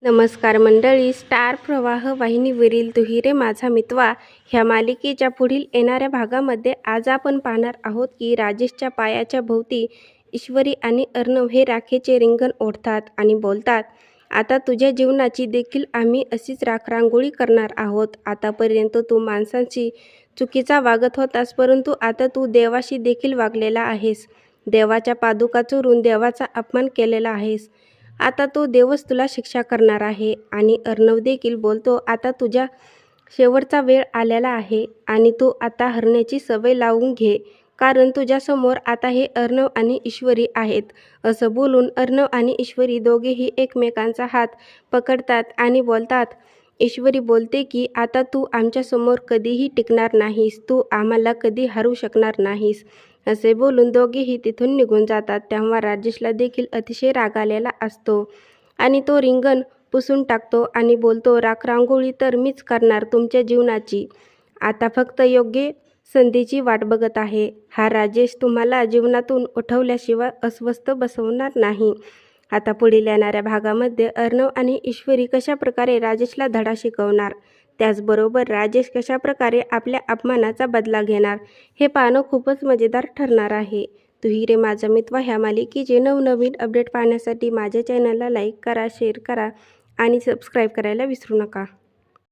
नमस्कार मंडळी, स्टार प्रवाह वाहिनीवरील तुहिरे माझा मितवा ह्या मालिकेच्या पुढील येणाऱ्या भागामध्ये आज आपण पाहणार आहोत की राजेशच्या पायाच्या भोवती ईश्वरी आणि अर्णव हे राखेचे रिंगण ओढतात आणि बोलतात, आता तुझ्या जीवनाची देखील आम्ही अशीच राखरांगोळी करणार आहोत. आतापर्यंत तू माणसांशी चुकीचा वागत होतास, परंतु आता तू देवाशी देखील वागलेला आहेस. देवाच्या पादुका चोरून देवाचा अपमान केलेला आहेस. आता तो देवच तुला शिक्षा करणार आहे. आणि अर्णव देखील बोलतो, आता तुझ्या शेवटचा वेळ आलेला आहे आणि तू आता हरण्याची सवय लावून घे, कारण तुझ्यासमोर आता हे अर्णव आणि ईश्वरी आहेत. असं बोलून अर्णव आणि ईश्वरी दोघेही एकमेकांचा हात पकडतात आणि बोलतात. ईश्वरी बोलते की आता तू आमच्यासमोर कधीही टिकणार नाहीस, तू आम्हाला कधी हरू शकणार नाहीस. असे बोलून दोघेही तिथून निघून जातात. तेव्हा राजेशला देखील अतिशय राग आलेला असतो आणि तो रिंगण पुसून टाकतो आणि बोलतो, राखरांगोळी तर मीच करणार तुमच्या जीवनाची. आता फक्त योग्य संधीची वाट बघत आहे. हा राजेश तुम्हाला जीवनातून उठवल्याशिवाय अस्वस्थ बसवणार नाही. आता पुढील येणाऱ्या भागामध्ये अर्णव आणि ईश्वरी कशाप्रकारे राजेशला धडा शिकवणार, त्याचबरोबर राजेश कशाप्रकारे आपल्या अपमानाचा बदला घेणार, हे पाहणं खूपच मजेदार ठरणार आहे. तुहिरे माझा मितवा ह्या मालिकेचे नवनवीन अपडेट पाहण्यासाठी माझ्या चॅनलला लाईक करा, शेअर करा आणि सबस्क्राईब करायला विसरू नका.